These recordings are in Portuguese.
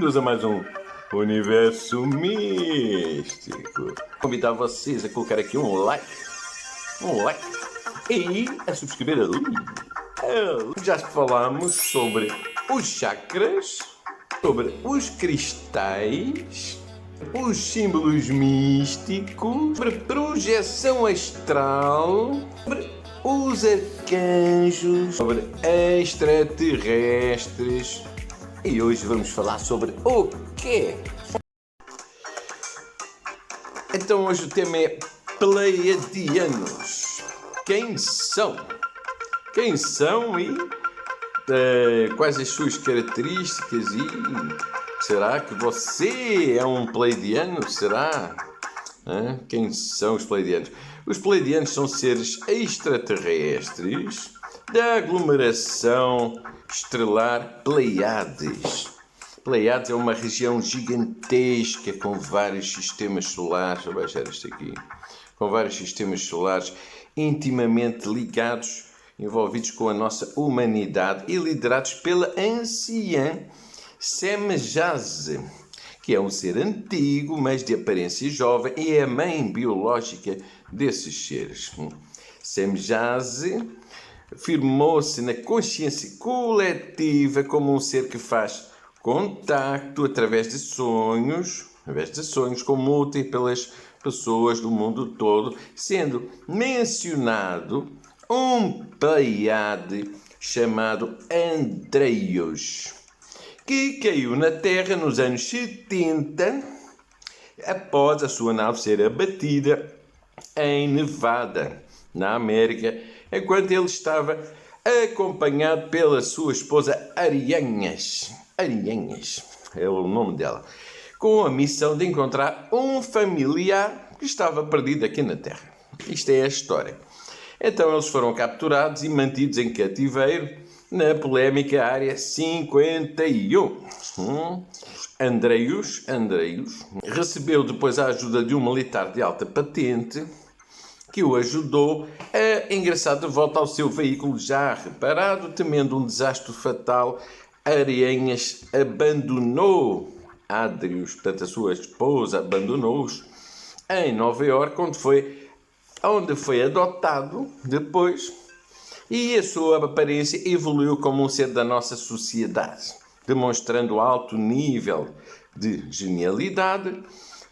bem-vindos a mais um Universo Místico. Convidar vocês a colocar aqui um like e a subscrever a Já falamos sobre os chakras, sobre os cristais, os símbolos místicos, sobre projeção astral, sobre os arcanjos, sobre extraterrestres. E hoje vamos falar sobre o quê? Então hoje o tema é Pleiadianos. Quem são? Quem são e quais as suas características? E será que você é um pleiadiano? Será? Quem são os pleiadianos? Os pleiadianos são seres extraterrestres da aglomeração estelar Pleiades. Pleiades é uma região gigantesca com vários sistemas solares. Vou baixar isto aqui. Com vários sistemas solares intimamente ligados, envolvidos com a nossa humanidade e liderados pela anciã Semjase, que é um ser antigo, mas de aparência jovem, e é a mãe biológica desses seres. Semjase firmou-se na consciência coletiva como um ser que faz contacto através de sonhos com múltiplas pessoas do mundo todo, sendo mencionado um Pleiade chamado Andreios, que caiu na Terra nos anos 70 após a sua nave ser abatida em Nevada, na América, enquanto ele estava acompanhado pela sua esposa Arianhas é o nome dela, com a missão de encontrar um familiar que estava perdido aqui na Terra. Isto é a história. Então eles foram capturados e mantidos em cativeiro na polémica Área 51. Andreios recebeu depois a ajuda de um militar de alta patente que o ajudou a ingressar de volta ao seu veículo já reparado, temendo um desastre fatal. Arianhas abandonou Andreios, portanto a sua esposa abandonou-os em Nova Iorque, onde foi adotado depois, e a sua aparência evoluiu como um ser da nossa sociedade, demonstrando alto nível de genialidade,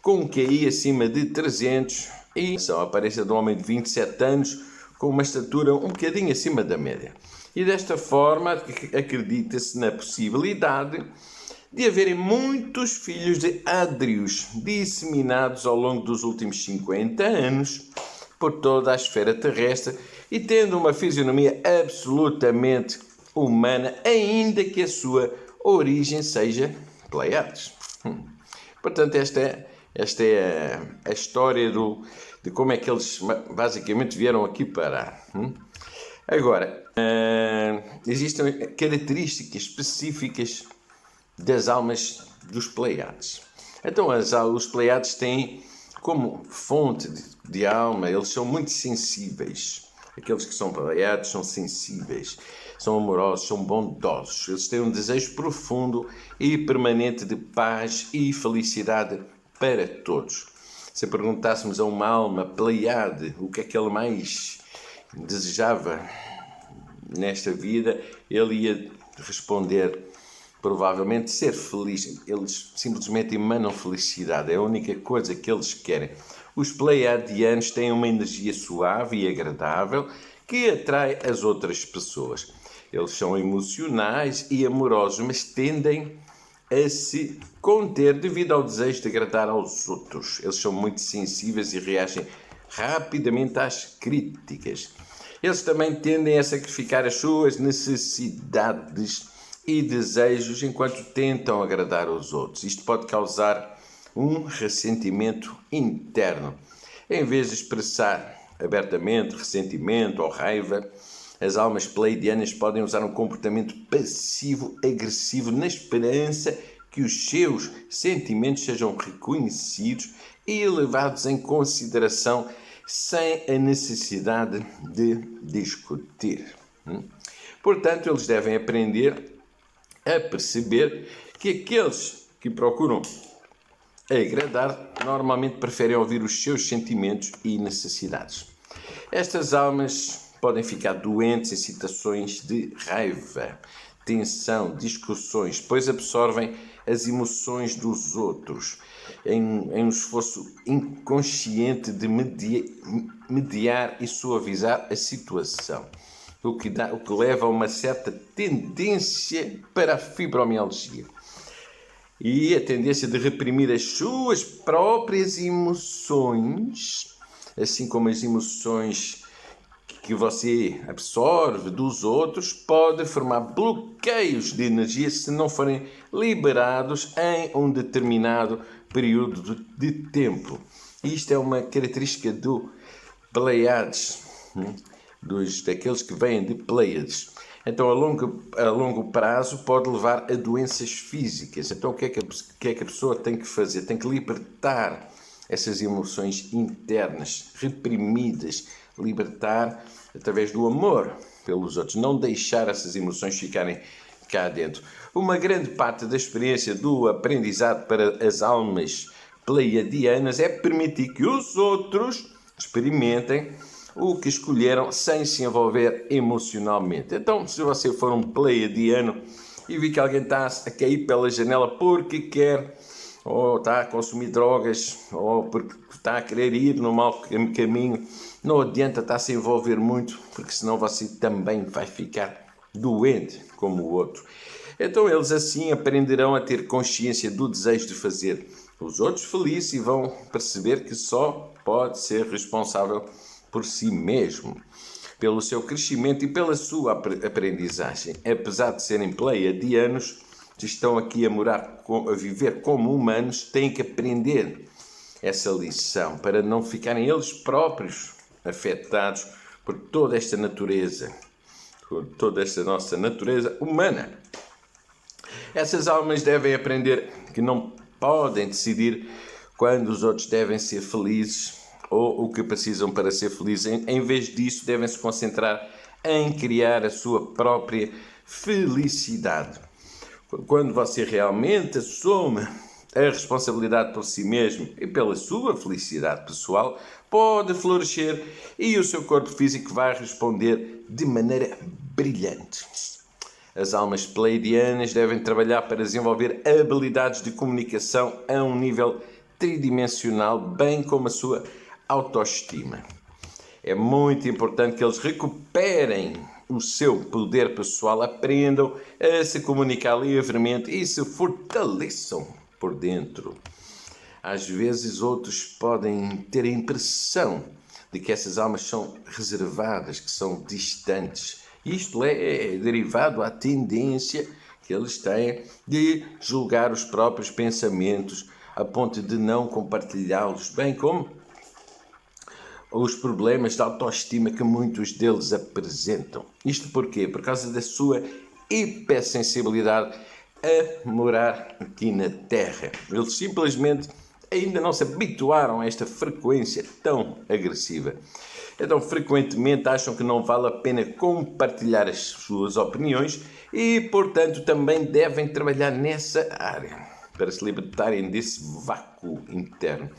com um QI acima de 300 e a aparência de um homem de 27 anos com uma estatura um bocadinho acima da média. E desta forma acredita-se na possibilidade de haverem muitos filhos de Andreios disseminados ao longo dos últimos 50 anos por toda a esfera terrestre e tendo uma fisionomia absolutamente humana, ainda que a sua origem seja Pleiades. Portanto, esta é a história de como é que eles basicamente vieram aqui parar. Agora, existem características específicas das almas dos Pleiades. Então, os Pleiades têm como fonte de alma, eles são muito sensíveis. Aqueles que são Pleiades são sensíveis, são amorosos, são bondosos. Eles têm um desejo profundo e permanente de paz e felicidade para todos. Se perguntássemos a uma alma Pleiade o que é que ele mais desejava nesta vida, ele ia responder provavelmente ser feliz. Eles simplesmente emanam felicidade, é a única coisa que eles querem. Os pleiadianos têm uma energia suave e agradável que atrai as outras pessoas. Eles são emocionais e amorosos, mas tendem a se conter devido ao desejo de agradar aos outros. Eles são muito sensíveis e reagem rapidamente às críticas. Eles também tendem a sacrificar as suas necessidades e desejos enquanto tentam agradar aos outros. Isto pode causar um ressentimento interno. Em vez de expressar abertamente ressentimento ou raiva, as almas pleiadianas podem usar um comportamento passivo-agressivo na esperança que os seus sentimentos sejam reconhecidos e levados em consideração sem a necessidade de discutir. Portanto, eles devem aprender a perceber que aqueles que procuram agradar, normalmente preferem ouvir os seus sentimentos e necessidades. Estas almas podem ficar doentes em situações de raiva, tensão, discussões, pois absorvem as emoções dos outros em um esforço inconsciente de mediar e suavizar a situação, o que leva a uma certa tendência para a fibromialgia e a tendência de reprimir as suas próprias emoções, assim como as emoções que você absorve dos outros, pode formar bloqueios de energia se não forem liberados em um determinado período de tempo. Isto é uma característica do Pleiades, daqueles que vêm de Pleiades. Então, a longo prazo, pode levar a doenças físicas. Então, o que é que a pessoa tem que fazer? Tem que libertar essas emoções internas, reprimidas, libertar através do amor pelos outros, não deixar essas emoções ficarem cá dentro. Uma grande parte da experiência do aprendizado para as almas pleiadianas é permitir que os outros experimentem o que escolheram sem se envolver emocionalmente. Então, se você for um pleiadiano e vir que alguém está a cair pela janela porque quer, ou está a consumir drogas, ou porque está a querer ir no mau caminho, não adianta estar a se envolver muito, porque senão você também vai ficar doente como o outro. Então eles assim aprenderão a ter consciência do desejo de fazer os outros felizes e vão perceber que só pode ser responsável por si mesmo, pelo seu crescimento e pela sua aprendizagem. Apesar de serem pleiadianos, estão aqui a viver como humanos, têm que aprender essa lição para não ficarem eles próprios afetados por toda esta natureza, por toda esta nossa natureza humana. Essas almas devem aprender que não podem decidir quando os outros devem ser felizes ou o que precisam para ser felizes. Em vez disso, devem se concentrar em criar a sua própria felicidade. Quando você realmente assume a responsabilidade por si mesmo e pela sua felicidade pessoal, pode florescer e o seu corpo físico vai responder de maneira brilhante. As almas pleiadianas devem trabalhar para desenvolver habilidades de comunicação a um nível tridimensional, bem como a sua autoestima. É muito importante que eles recuperem o seu poder pessoal, aprendam a se comunicar livremente e se fortaleçam por dentro. Às vezes outros podem ter a impressão de que essas almas são reservadas, que são distantes. Isto é derivado à tendência que eles têm de julgar os próprios pensamentos a ponto de não compartilhá-los, bem como os problemas de autoestima que muitos deles apresentam. Isto porquê? Por causa da sua hipersensibilidade a morar aqui na Terra. Eles simplesmente ainda não se habituaram a esta frequência tão agressiva. Então, frequentemente acham que não vale a pena compartilhar as suas opiniões e, portanto, também devem trabalhar nessa área para se libertarem desse vácuo interno.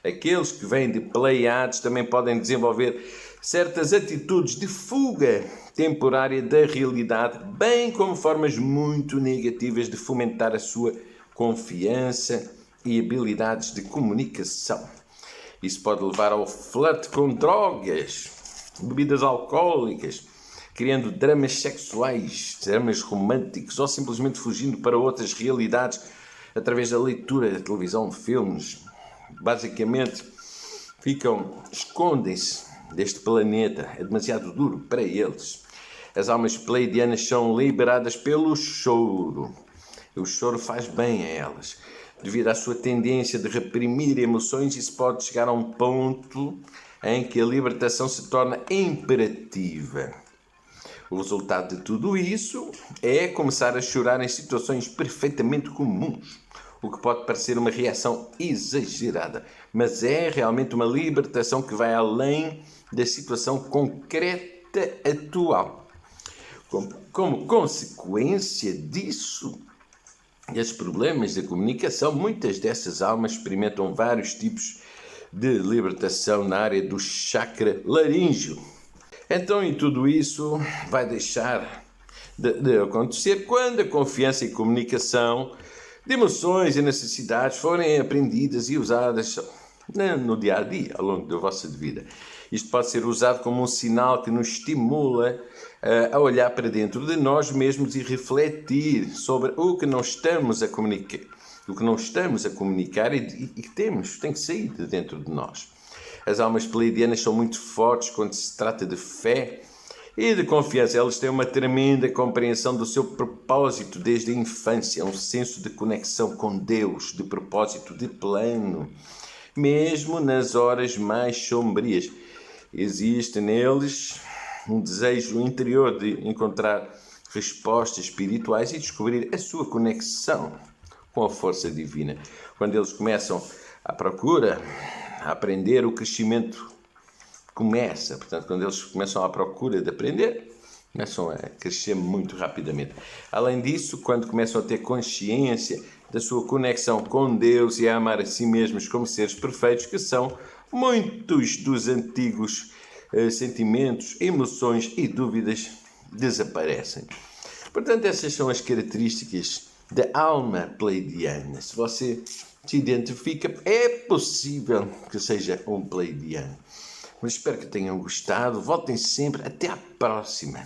Aqueles que vêm de Pleiades também podem desenvolver certas atitudes de fuga temporária da realidade, bem como formas muito negativas de fomentar a sua confiança e habilidades de comunicação. Isso pode levar ao flerte com drogas, bebidas alcoólicas, criando dramas sexuais, dramas românticos ou simplesmente fugindo para outras realidades através da leitura da televisão, filmes. Basicamente, escondem-se deste planeta, é demasiado duro para eles. As almas pleiadianas são liberadas pelo choro. O choro faz bem a elas. Devido à sua tendência de reprimir emoções, isso pode chegar a um ponto em que a libertação se torna imperativa. O resultado de tudo isso é começar a chorar em situações perfeitamente comuns, o que pode parecer uma reação exagerada, mas é realmente uma libertação que vai além da situação concreta atual. Como consequência disso, e os problemas da comunicação, muitas dessas almas experimentam vários tipos de libertação na área do chakra laríngeo. Então, e tudo isso vai deixar de acontecer quando a confiança e comunicação de emoções e necessidades forem aprendidas e usadas no dia a dia, ao longo da vossa vida. Isto pode ser usado como um sinal que nos estimula a olhar para dentro de nós mesmos e refletir sobre o que não estamos a comunicar, e que tem que sair de dentro de nós. As almas pleiadianas são muito fortes quando se trata de fé e de confiança. Elas têm uma tremenda compreensão do seu propósito desde a infância, um senso de conexão com Deus, de propósito, de plano, mesmo nas horas mais sombrias. Existe neles um desejo interior de encontrar respostas espirituais e descobrir a sua conexão com a força divina. Quando eles começam à procura, a aprender, o crescimento começa. Portanto, quando eles começam à procura de aprender, começam a crescer muito rapidamente. Além disso, quando começam a ter consciência da sua conexão com Deus e a amar a si mesmos como seres perfeitos, que são muitos dos antigos sentimentos, emoções e dúvidas desaparecem. Portanto, essas são as características da alma pleiadiana. Se você se identifica, é possível que seja um pleiadiano. Mas espero que tenham gostado. Voltem sempre. Até à próxima.